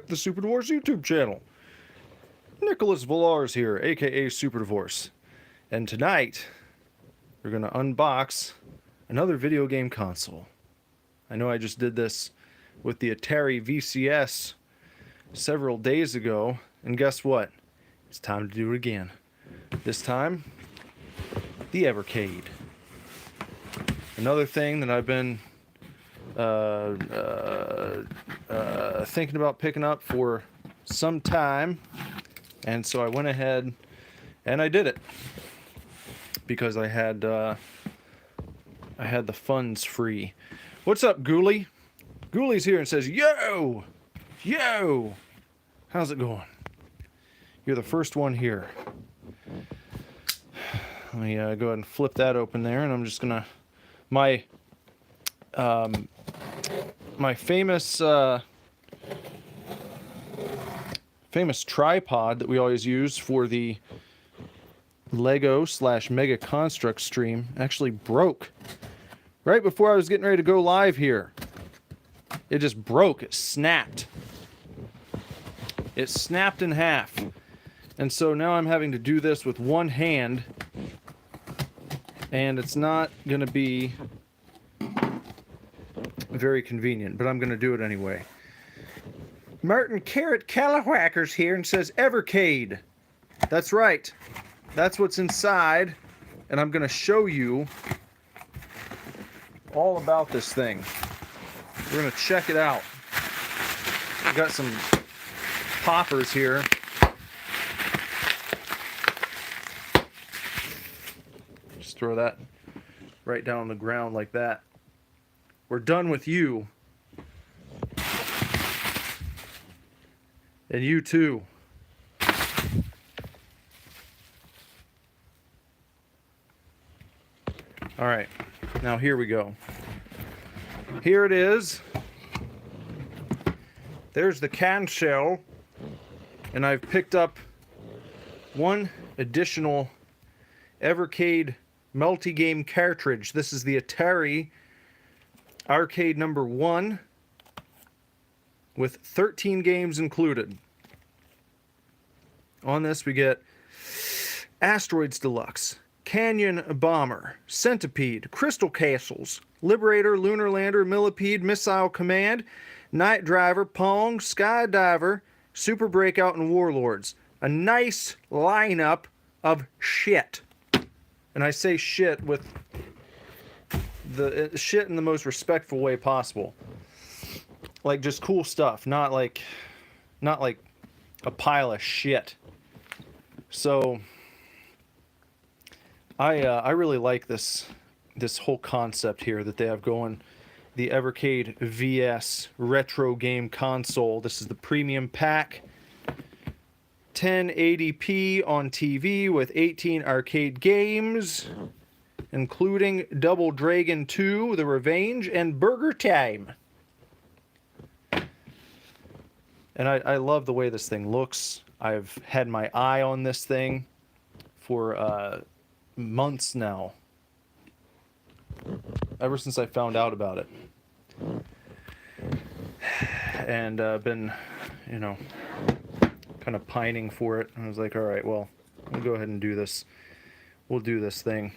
back to the Super Divorce YouTube channel. Nicholas Villars here, aka Super Divorce. And tonight, we're going to unbox another video game console. I know I just did this with the Atari VCS several days ago, and guess what? It's time to do it again. This time, the Evercade. Another thing that I've been thinking about picking up for some time, and so I went ahead and I did it because I had the funds free. What's up, Ghoulie? Ghoulie's here and says, "Yo, yo, how's it going? You're the first one here." Let me go ahead and flip that open there, and I'm just gonna my famous famous tripod that we always use for the Lego/Mega Construct stream actually broke right before I was getting ready to go live here. It just broke. It snapped. It snapped in half. And so now I'm having to do this with one hand, and it's not going to be very convenient, but I'm going to do it anyway. Martin Carrot Callawhackers here and says Evercade. That's right. That's what's inside, and I'm going to show you all about this thing. We're going to check it out. We've got some poppers here. Just throw that right down on the ground like that. We're done with you. And you too. All right, now here we go. Here it is. There's the can shell, and I've picked up one additional Evercade multi-game cartridge. This is the Atari Arcade number 1 with 13 games included. On this we get Asteroids Deluxe, Canyon Bomber, Centipede, Crystal Castles, Liberator, Lunar Lander, Millipede, Missile Command, Night Driver, Pong, Skydiver, Super Breakout, and Warlords. A nice lineup of shit. And I say shit with the shit in the most respectful way possible. Like just cool stuff, not like a pile of shit. So I really like this whole concept here that they have going. The Evercade VS retro game console. This is the premium pack. 1080p on TV with 18 arcade games, including Double Dragon 2, The Revenge, and Burger Time. And I love the way this thing looks. I've had my eye on this thing for months now. Ever since I found out about it. And been, you know, kind of pining for it. I was like, all right, well, we'll go ahead and do this. We'll do this thing.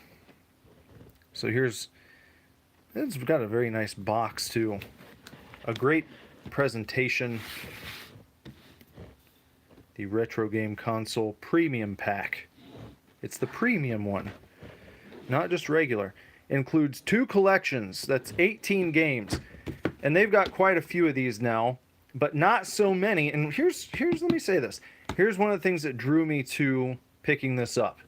So it's got a very nice box too. A great presentation. The retro game console premium pack. It's the premium one, not just regular. Includes 2 collections. That's 18 games, and they've got quite a few of these now, but not so many. And here's let me say this. Here's one of the things that drew me to picking this up.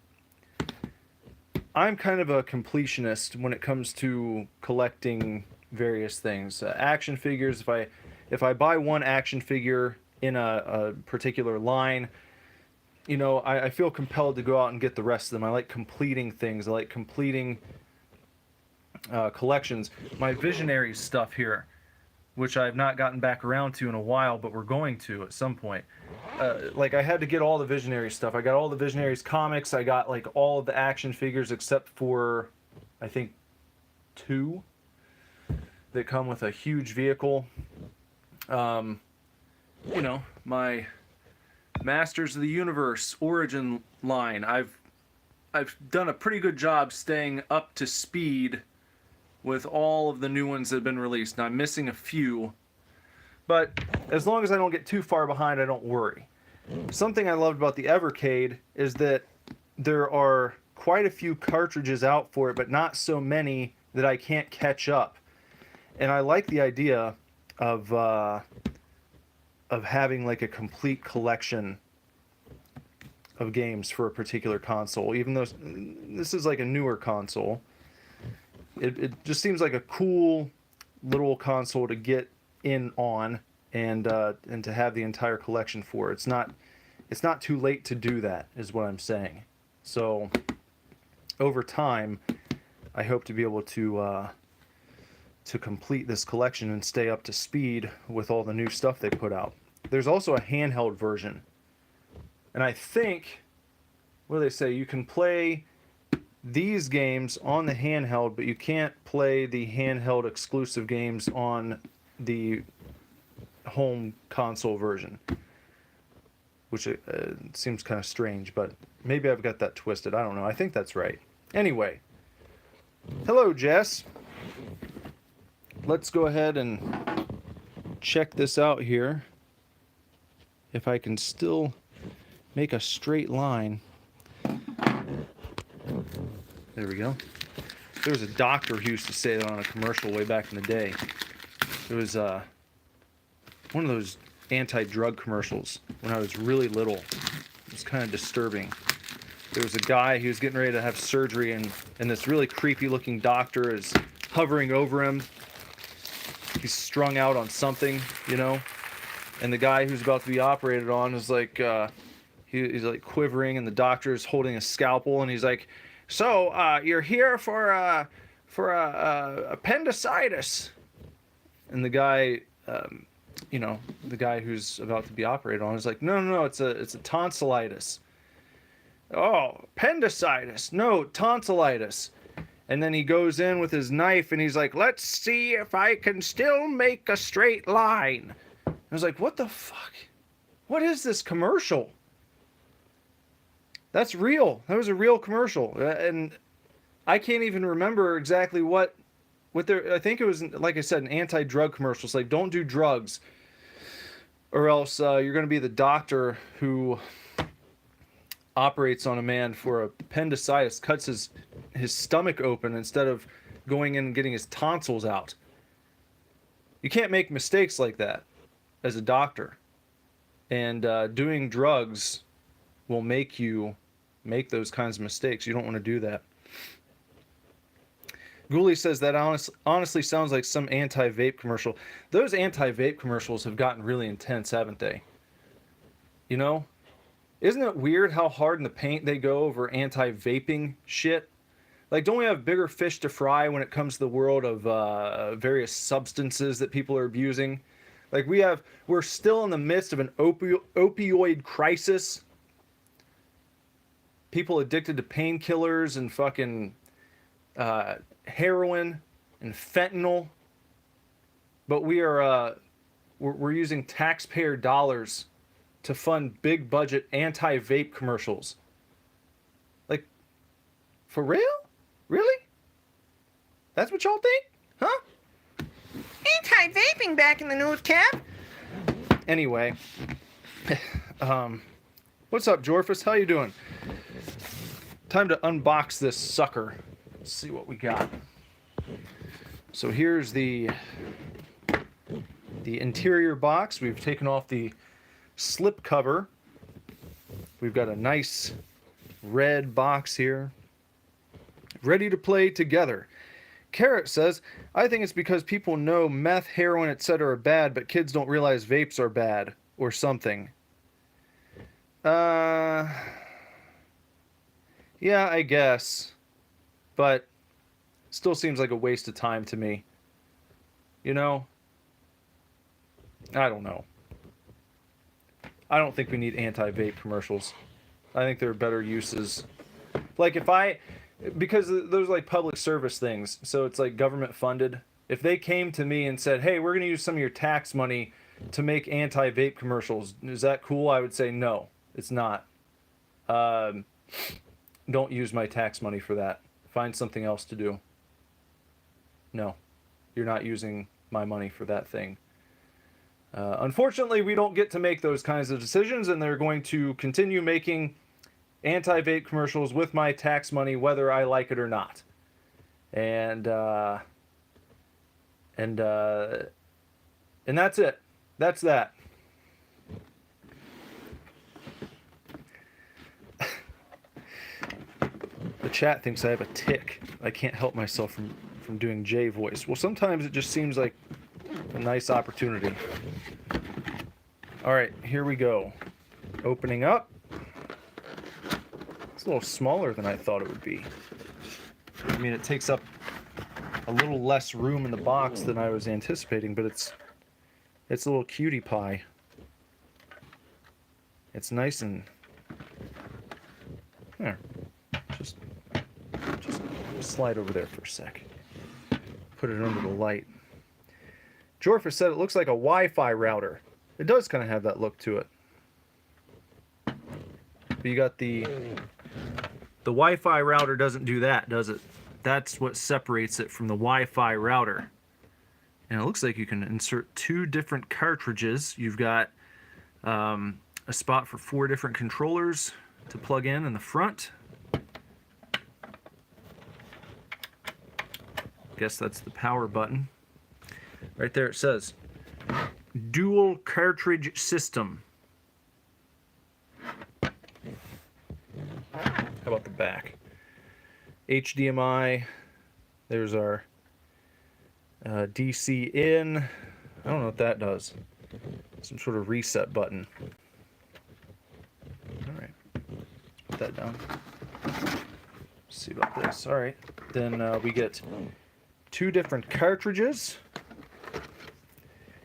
I'm kind of a completionist when it comes to collecting various things. Action figures. If I buy one action figure in a particular line, you know, I feel compelled to go out and get the rest of them. I like completing things. I like completing collections. My Visionaries stuff here, which I've not gotten back around to in a while, but we're going to at some point. Like, I had to get all the Visionaries stuff. I got all the Visionaries comics. I got like all of the action figures except for, I think, 2 that come with a huge vehicle. my Masters of the Universe Origin line. I've done a pretty good job staying up to speed with all of the new ones that have been released. Now I'm missing a few, but as long as I don't get too far behind, I don't worry. Something I loved about the Evercade is that there are quite a few cartridges out for it, but not so many that I can't catch up. And I like the idea of having like a complete collection of games for a particular console, even though this is like a newer console. It just seems like a cool little console to get in on and to have the entire collection for. It's not too late to do that, is what I'm saying. So over time, I hope to be able to complete this collection and stay up to speed with all the new stuff they put out. There's also a handheld version. And I think, what do they say? You can play these games on the handheld, but you can't play the handheld exclusive games on the home console version. Which seems kind of strange, but maybe I've got that twisted. I don't know. I think that's right. Anyway. Hello, Jess. Let's go ahead and check this out here. If I can still make a straight line. There we go. There was a doctor who used to say that on a commercial way back in the day. It was one of those anti-drug commercials when I was really little. It was kind of disturbing. There was a guy who was getting ready to have surgery, and this really creepy looking doctor is hovering over him. He's strung out on something, and the guy who's about to be operated on is like he's like quivering, and the doctor is holding a scalpel, and he's like, so you're here for appendicitis. And the guy the guy who's about to be operated on is like, no, it's a tonsillitis. Oh, appendicitis. No, tonsillitis. And then he goes in with his knife and he's like, let's see if I can still make a straight line. I was like, what the fuck? What is this commercial? That's real. That was a real commercial. And I can't even remember exactly what I think it was, like I said, an anti-drug commercial. It's like, don't do drugs, or else you're going to be the doctor who operates on a man for appendicitis, cuts his stomach open instead of going in and getting his tonsils out. You can't make mistakes like that as a doctor. And doing drugs will make you make those kinds of mistakes. You don't want to do that. Ghoulie says that honestly sounds like some anti-vape commercial. Those anti-vape commercials have gotten really intense, haven't they? Isn't it weird how hard in the paint they go over anti-vaping shit? Like, don't we have bigger fish to fry when it comes to the world of various substances that people are abusing? Like, we're still in the midst of an opioid crisis. People addicted to painkillers and fucking heroin and fentanyl, but we're using taxpayer dollars to fund big budget anti-vape commercials. Like, for real? Really? That's what y'all think? Huh? Anti-vaping back in the news, Cap. Anyway, what's up, Jorphus? How you doing? Time to unbox this sucker. Let's see what we got. So here's the interior box. We've taken off the slip cover. We've got a nice red box here. Ready to play together. Carrot says, I think it's because people know meth, heroin, etc. are bad, but kids don't realize vapes are bad, or something. Yeah, I guess. But still seems like a waste of time to me. I don't know. I don't think we need anti-vape commercials. I think there are better uses. Like because those are like public service things, so it's like government funded. If they came to me and said, hey, we're going to use some of your tax money to make anti-vape commercials. Is that cool? I would say no, it's not. Don't use my tax money for that. Find something else to do. No, you're not using my money for that thing. Unfortunately, we don't get to make those kinds of decisions, and they're going to continue making anti-vape commercials with my tax money, whether I like it or not. And that's it. That's that. The chat thinks I have a tick. I can't help myself from doing J voice. Well, sometimes it just seems like a nice opportunity. All right, here we go. Opening up. It's a little smaller than I thought it would be. I mean, it takes up a little less room in the box than I was anticipating, but it's a little cutie pie. It's nice and there. Just slide over there for a sec. Put it under the light. Jorfa said it looks like a Wi-Fi router. It does kind of have that look to it. But you got the Wi-Fi router doesn't do that, does it? That's what separates it from the Wi-Fi router. And it looks like you can insert 2 different cartridges. You've got a spot for 4 different controllers to plug in the front. Guess that's the power button. Right there it says dual cartridge system. How about the back? HDMI. There's our DC in. I don't know what that does. Some sort of reset button. All right, let's put that down. Let's see about this. All right, then we get 2 different cartridges.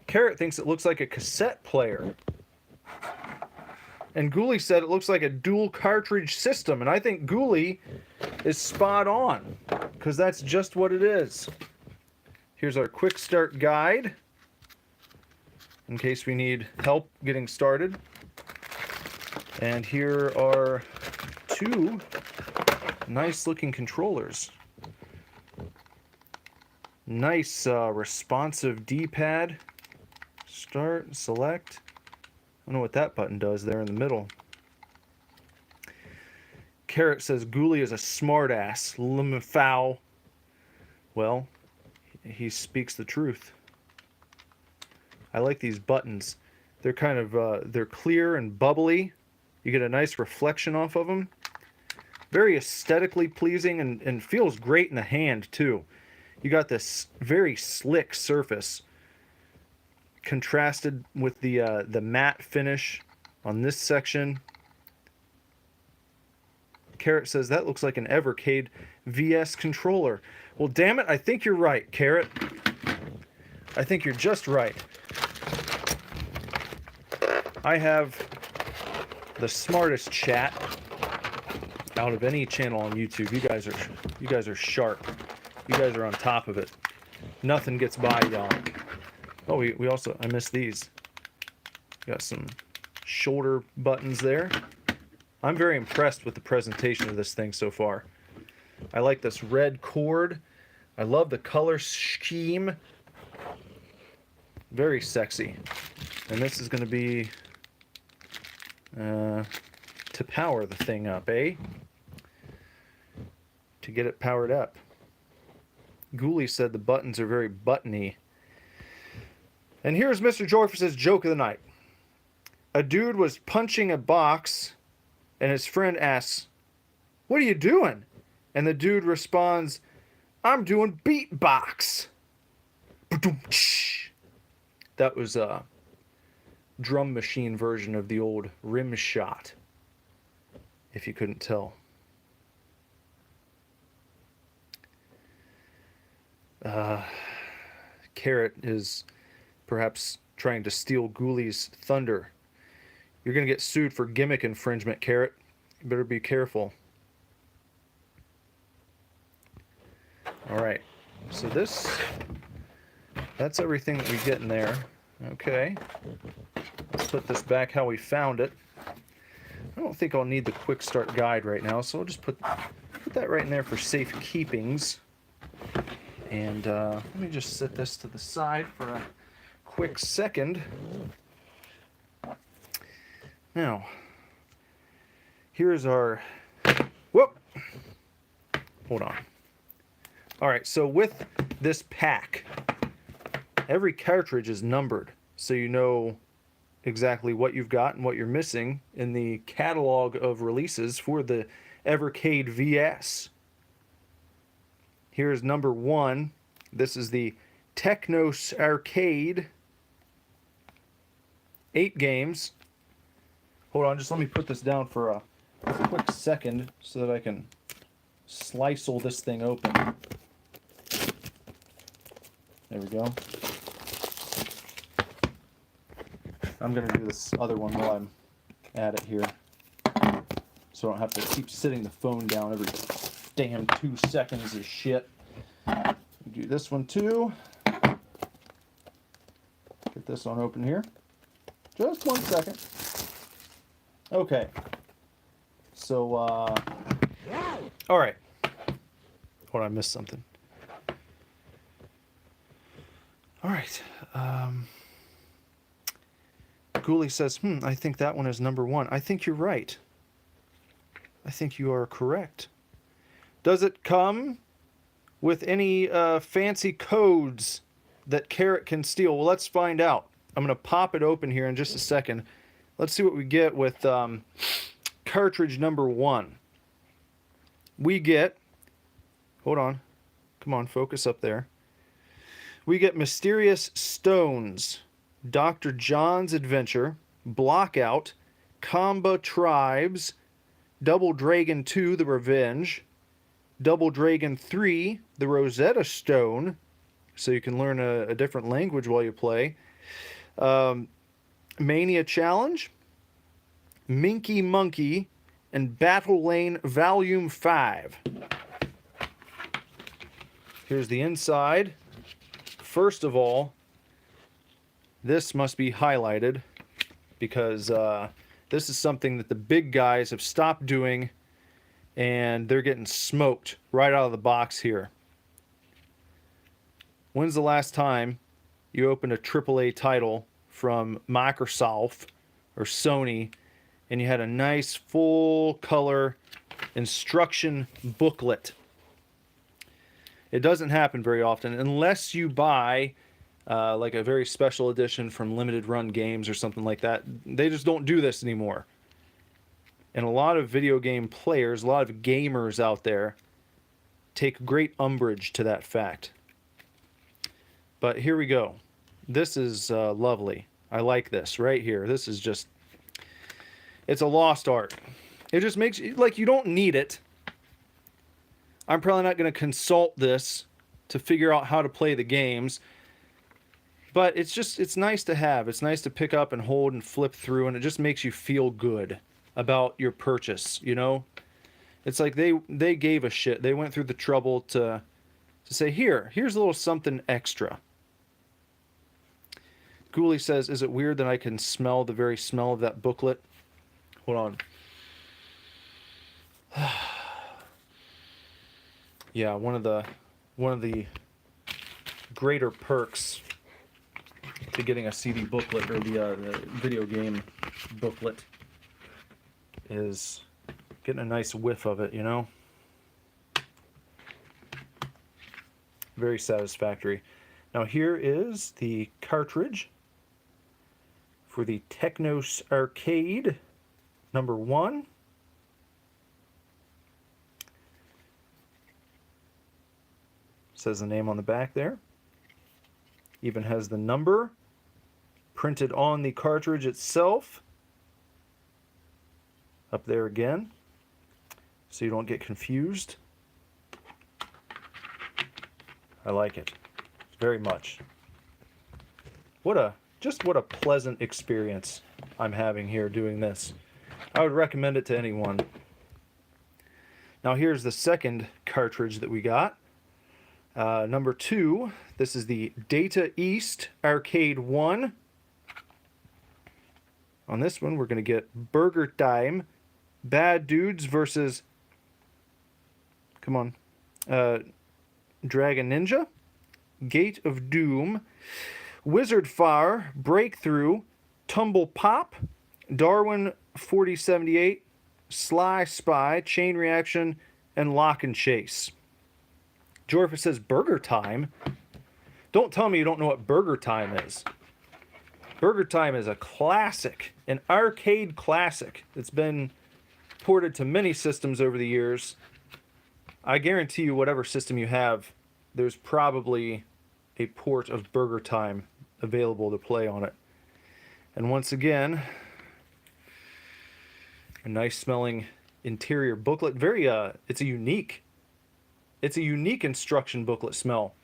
Carrot thinks it looks like a cassette player. And Ghoulie said it looks like a dual cartridge system. And I think Ghoulie is spot on, because that's just what it is. Here's our quick start guide, in case we need help getting started. And here are 2 nice looking controllers. Nice responsive D-pad. Start, select. I don't know what that button does there in the middle. Carrot says Ghoulie is a smartass. Limfow. Well, he speaks the truth. I like these buttons. They're kind of they're clear and bubbly. You get a nice reflection off of them. Very aesthetically pleasing and feels great in the hand too. You got this very slick surface contrasted with the matte finish on this section. Carrot says that looks like an Evercade VS controller. Well, damn it, I think you're right, Carrot. I think you're just right. I have the smartest chat out of any channel on YouTube. You guys are sharp. You guys are on top of it. Nothing gets by y'all. Oh, we also, I missed these. Got some shoulder buttons there. I'm very impressed with the presentation of this thing so far. I like this red cord. I love the color scheme. Very sexy. And this is going to be to power the thing up, eh? To get it powered up. Ghoulie said the buttons are very buttony. And here's Mr. Jorfus's joke of the night. A dude was punching a box, and his friend asks, "What are you doing?" And the dude responds, "I'm doing beatbox." That was a drum machine version of the old rim shot, if you couldn't tell. Carrot is perhaps trying to steal Ghoulie's thunder. You're going to get sued for gimmick infringement, Carrot. You better be careful. All right. So that's everything that we get in there. Okay. Let's put this back how we found it. I don't think I'll need the quick start guide right now, so I'll just put that right in there for safe keepings. And let me just set this to the side for a quick second. Now, here's our... Whoop! Hold on. All right, so with this pack, every cartridge is numbered, so you know exactly what you've got and what you're missing in the catalog of releases for the Evercade VS. Here's number 1. This is the Technos Arcade. 8 games. Hold on, just let me put this down for a quick second so that I can slice all this thing open. There we go. I'm going to do this other one while I'm at it here, so I don't have to keep sitting the phone down every damn 2 seconds of shit. Do this one too. Get this one open here. Just 1 second. Okay. So, all right. Hold on, I missed something. All right. Ghoulie says, I think that one is number 1. I think you're right. I think you are correct. Does it come with any fancy codes that Carrot can steal? Well, let's find out. I'm going to pop it open here in just a second. Let's see what we get with cartridge number 1. We get... Hold on. Come on, focus up there. We get Mysterious Stones, Dr. John's Adventure, Blockout, Comba Tribes, Double Dragon 2, The Revenge, Double Dragon 3, The Rosetta Stone, so you can learn a different language while you play, Mania Challenge, Minky Monkey, and Battle Lane Volume 5. Here's the inside. First of all, this must be highlighted because this is something that the big guys have stopped doing, and they're getting smoked right out of the box here. When's the last time you opened a AAA title from Microsoft or Sony and you had a nice full color instruction booklet? It doesn't happen very often unless you buy like a very special edition from Limited Run Games or something like that. They just don't do this anymore. And a lot of video game players, a lot of gamers out there, take great umbrage to that fact. But here we go. This is lovely. I like this right here. This is just... It's a lost art. It just makes you... Like, you don't need it. I'm probably not going to consult this to figure out how to play the games. But it's just... It's nice to have. It's nice to pick up and hold and flip through. And it just makes you feel good about your purchase, you know? It's like they gave a shit. They went through the trouble to say, here's a little something extra. Ghoulie says, is it weird that I can smell the very smell of that booklet? Hold on. Yeah, one of the greater perks to getting a CD booklet or the video game booklet is getting a nice whiff of it, you know? Very satisfactory. Now here is the cartridge for the Technos Arcade number 1. Says the name on the back there. Even has the number printed on the cartridge itself. Up there again, so you don't get confused. I like it very much. What a pleasant experience I'm having here doing this. I would recommend it to anyone. Now here's the second cartridge that we got. Number 2, this is the Data East Arcade 1. On this one, we're going to get Burger Time, Bad Dudes versus, come on, Dragon Ninja, Gate of Doom, Wizard Fire, Breakthrough, Tumble Pop, Darwin 4078, Sly Spy, Chain Reaction, and Lock and Chase. Jorfa says Burger Time. Don't tell me you don't know what Burger Time is. Burger Time is a classic, an arcade classic. It's been ported to many systems over the years. I guarantee you, whatever system you have, there's probably a port of Burger Time available to play on it. And once again, a nice smelling interior booklet. Very it's a unique instruction booklet smell.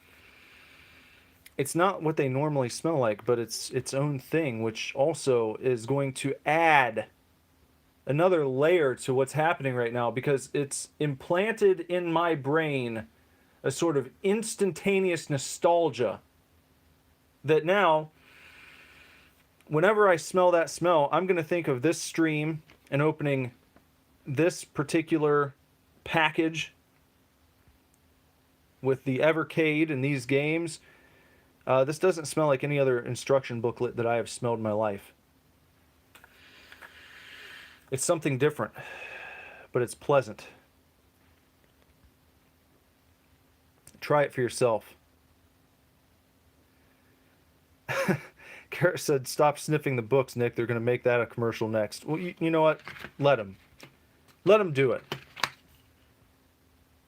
It's not what they normally smell like, but it's its own thing, which also is going to add another layer to what's happening right now, because it's implanted in my brain a sort of instantaneous nostalgia that now, whenever I smell that smell, I'm going to think of this stream and opening this particular package with the Evercade and these games. This doesn't smell like any other instruction booklet that I have smelled in my life. It's something different, but it's pleasant. Try it for yourself. Garrett said, stop sniffing the books, Nick. They're going to make that a commercial next. Well, you know what? Let them. Let them do it.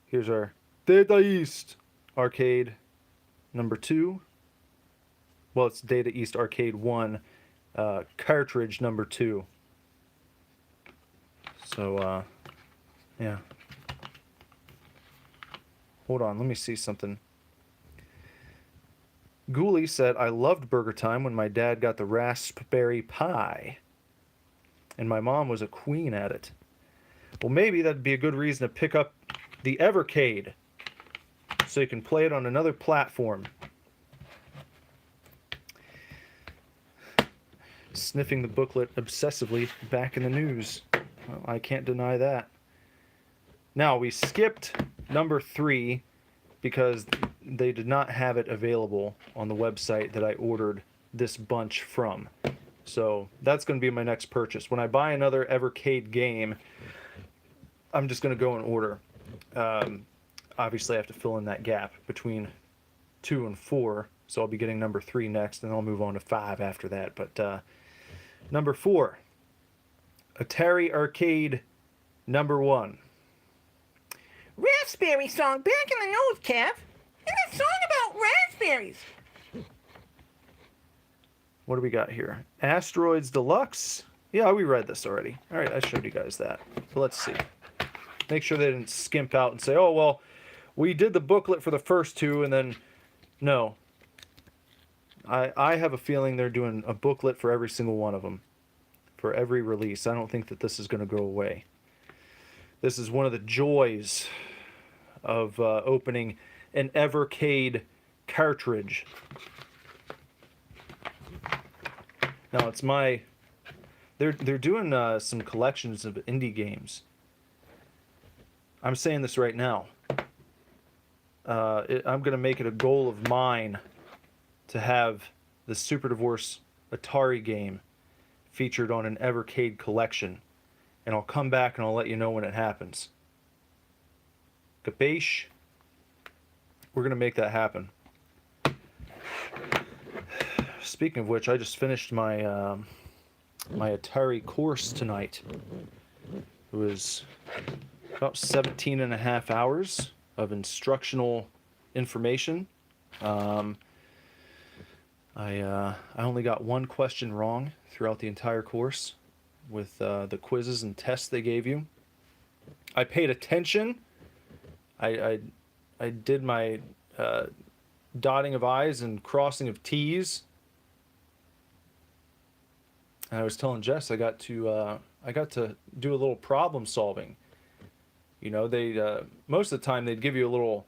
Here's our Data East Arcade number 2. Well, it's Data East Arcade 1, cartridge number 2. So, yeah. Hold on, let me see something. Ghoulie said, I loved Burger Time when my dad got the raspberry pie. And my mom was a queen at it. Well, maybe that'd be a good reason to pick up the Evercade, so you can play it on another platform. Sniffing the booklet obsessively back in the news. Well, I can't deny that. Now, we skipped number 3 because they did not have it available on the website that I ordered this bunch from. So that's going to be my next purchase. When I buy another Evercade game, I'm just going to go and order. Obviously, I have to fill in that gap between 2 and 4, so I'll be getting number 3 next, and I'll move on to 5 after that. But number 4, Atari Arcade number 1. Raspberry song back in the nose, Kev. And a song about raspberries. What do we got here? Asteroids Deluxe. Yeah, we read this already. All right, I showed you guys that. But let's see. Make sure they didn't skimp out and say, oh, well, we did the booklet for the first 2, and then, no. I have a feeling they're doing a booklet for every single one of them. For every release. I don't think that this is going to go away. This is one of the joys of opening an Evercade cartridge. Now it's my... They're doing some collections of indie games. I'm saying this right now. I'm going to make it a goal of mine to have the Super Divorce Atari game featured on an Evercade collection. And I'll come back and I'll let you know when it happens. Capiche? We're going to make that happen. Speaking of which, I just finished my my Atari course tonight. It was about 17 and a half hours of instructional information. I only got one question wrong throughout the entire course with the quizzes and tests they gave you. I paid attention. I did my dotting of I's and crossing of T's. And I was telling Jess I got to do a little problem solving. You know, they most of the time they'd give you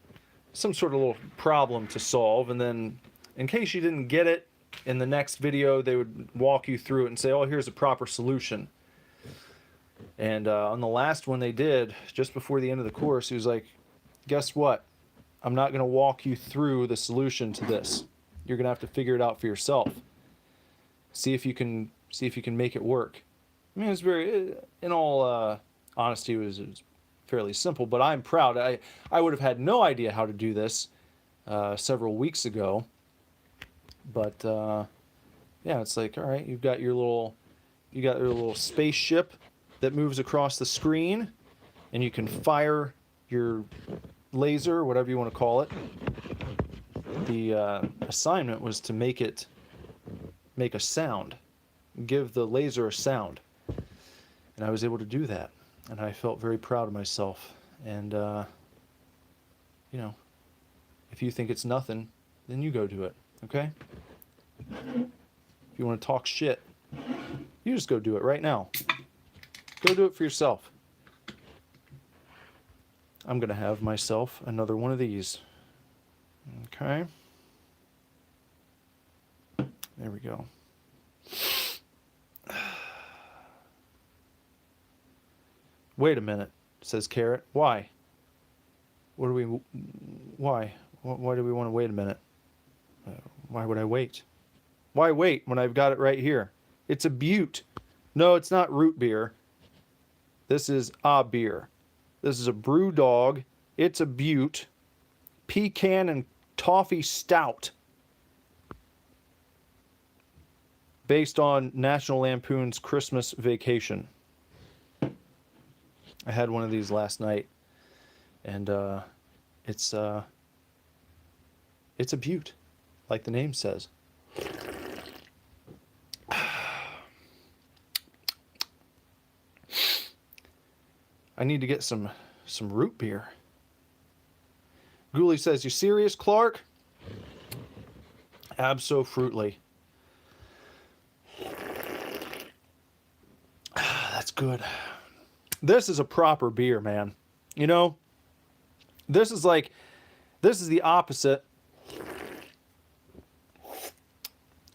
some sort of little problem to solve, and then in case you didn't get it, in the next video, they would walk you through it and say, oh, here's a proper solution. And on the last one they did, just before the end of the course, he was like, guess what? I'm not going to walk you through the solution to this. You're going to have to figure it out for yourself. See if you can make it work. I mean, it's very, in all honesty, it was fairly simple, but I'm proud. I would have had no idea how to do this several weeks ago. But yeah, it's like, all right, you got your little spaceship that moves across the screen, and you can fire your laser, whatever you want to call it. The assignment was to make a sound, give the laser a sound, and I was able to do that, and I felt very proud of myself. And you know, if you think it's nothing, then you go do it, okay? If you want to talk shit, you just go do it right now. Go do it for yourself. I'm going to have myself another one of these. Okay. There we go. Wait a minute, says Carrot. Why? Why do we want to wait a minute? Why would I wait? Why wait when I've got it right here? It's a Butte. No, it's not root beer. This is a beer. This is a brew dog. It's a Butte pecan and toffee stout, based on National Lampoon's Christmas Vacation. I had one of these last night, and it's a Butte, like the name says. I need to get some root beer. Ghoulie says, you serious, Clark? Abso-fruitly. That's good. This is a proper beer, man. You know, this is the opposite.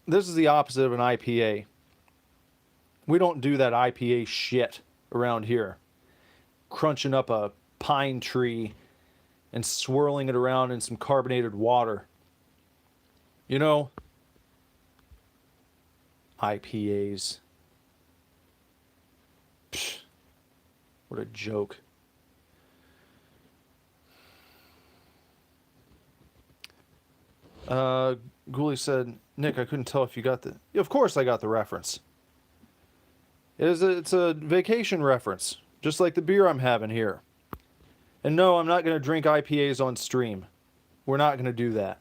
This is the opposite of an IPA. We don't do that IPA shit around here. Crunching up a pine tree and swirling it around in some carbonated water. You know, IPAs. Psh, what a joke. Ghoulie said, Nick, I couldn't tell if you got the... Of course I got the reference. It's a vacation reference, just like the beer I'm having here. And no, I'm not going to drink IPAs on stream. We're not going to do that.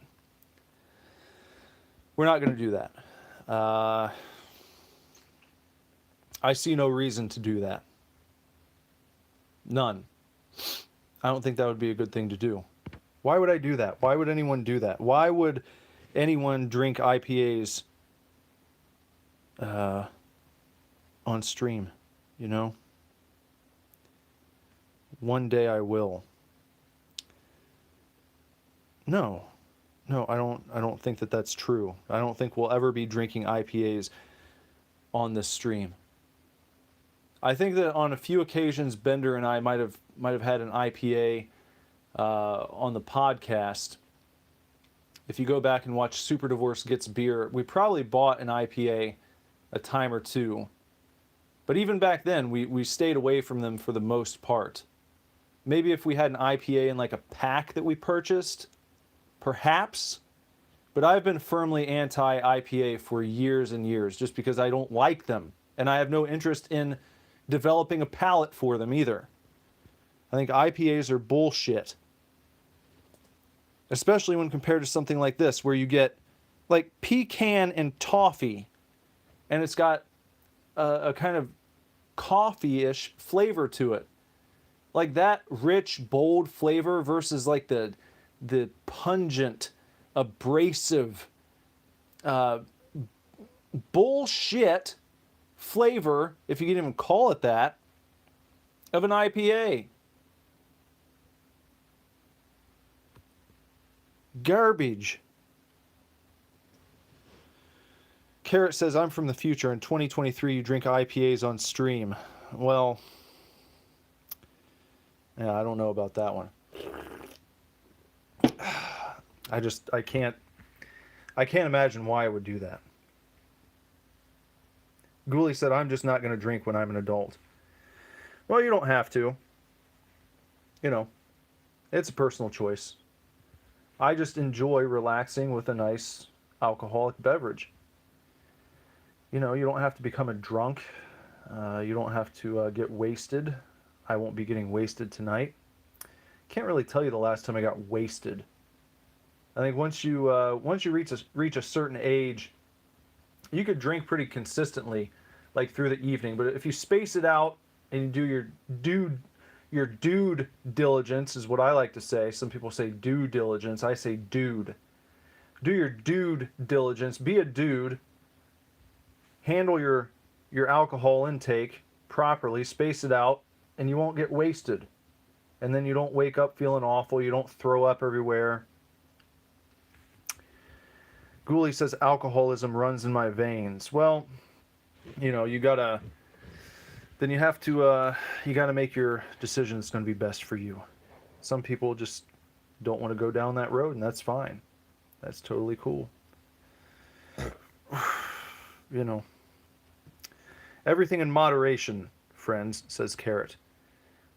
We're not going to do that. I see no reason to do that. None. I don't think that would be a good thing to do. Why would I do that? Why would anyone do that? Why would anyone drink IPAs on stream, you know? One day I will. No, I don't think that that's true. I don't think we'll ever be drinking IPAs on this stream. I think that on a few occasions, Bender and I might have had an IPA on the podcast. If you go back and watch Super Divorce Gets Beer, we probably bought an IPA a time or two. But even back then, we stayed away from them for the most part. Maybe if we had an IPA in like a pack that we purchased, perhaps. But I've been firmly anti-IPA for years and years just because I don't like them. And I have no interest in developing a palate for them either. I think IPAs are bullshit. Especially when compared to something like this, where you get like pecan and toffee, and it's got a kind of coffee-ish flavor to it. Like that rich, bold flavor versus like the pungent, abrasive, bullshit flavor, if you can even call it that, of an IPA. Garbage. Carrot says, I'm from the future. In 2023, you drink IPAs on stream. Well, yeah, I don't know about that one. I can't imagine why I would do that. Ghoulie said, I'm just not going to drink when I'm an adult. Well, you don't have to. You know, it's a personal choice. I just enjoy relaxing with a nice alcoholic beverage. You know, you don't have to become a drunk. You don't have to get wasted. I won't be getting wasted tonight. Can't really tell you the last time I got wasted. I think once you reach a certain age, you could drink pretty consistently, like through the evening. But if you space it out and you do your dude diligence, is what I like to say. Some people say due diligence. I say dude. Do your dude diligence. Be a dude. Handle your alcohol intake properly. Space it out, and you won't get wasted. And then you don't wake up feeling awful. You don't throw up everywhere. Ghoulie says alcoholism runs in my veins. Well, you know, you gotta make your decision that's going to be best for you. Some people just don't want to go down that road, and that's fine. That's totally cool. You know, everything in moderation, friends, says Carrot.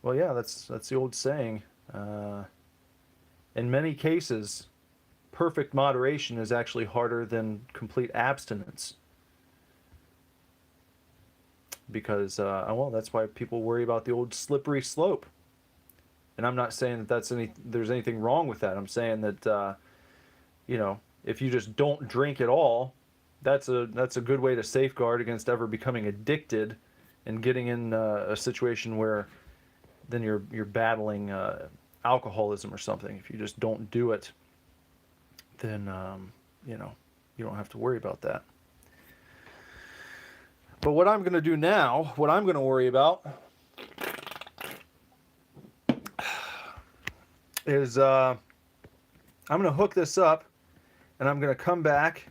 Well, yeah, that's the old saying. In many cases, perfect moderation is actually harder than complete abstinence. Because, well, that's why people worry about the old slippery slope. And I'm not saying that there's anything wrong with that. I'm saying that, you know, if you just don't drink at all, that's a good way to safeguard against ever becoming addicted and getting in a situation where then you're battling alcoholism or something. If you just don't do it, then you know, you don't have to worry about that. But what I'm going to do now, what I'm going to worry about is I'm going to hook this up and I'm going to come back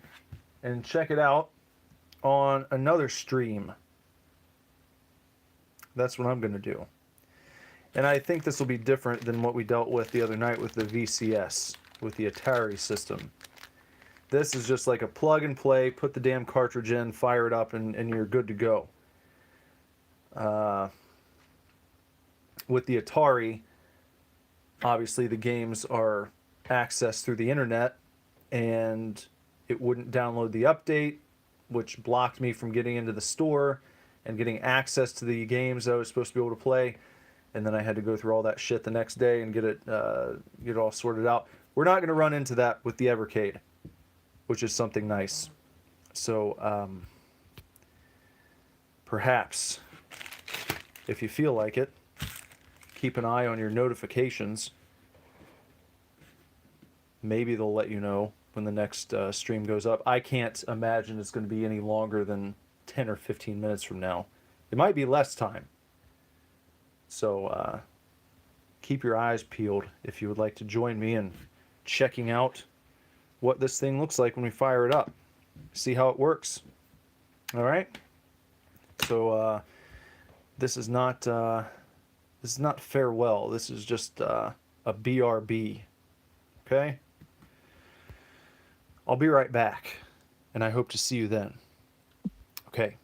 and check it out on another stream. That's what I'm going to do. And I think this will be different than what we dealt with the other night with the VCS, with the Atari system. This is just like a plug and play, put the damn cartridge in, fire it up, and you're good to go. With the Atari, obviously the games are accessed through the internet, and it wouldn't download the update, which blocked me from getting into the store and getting access to the games that I was supposed to be able to play. And then I had to go through all that shit the next day and get it all sorted out. We're not going to run into that with the Evercade, which is something nice. So perhaps, if you feel like it, keep an eye on your notifications. Maybe they'll let you know when the next stream goes up. I can't imagine it's going to be any longer than 10 or 15 minutes from now. It might be less time. So keep your eyes peeled if you would like to join me in checking out what this thing looks like when we fire it up. See how it works. All right. So this is not farewell. This is just a BRB. Okay. I'll be right back, and I hope to see you then. Okay.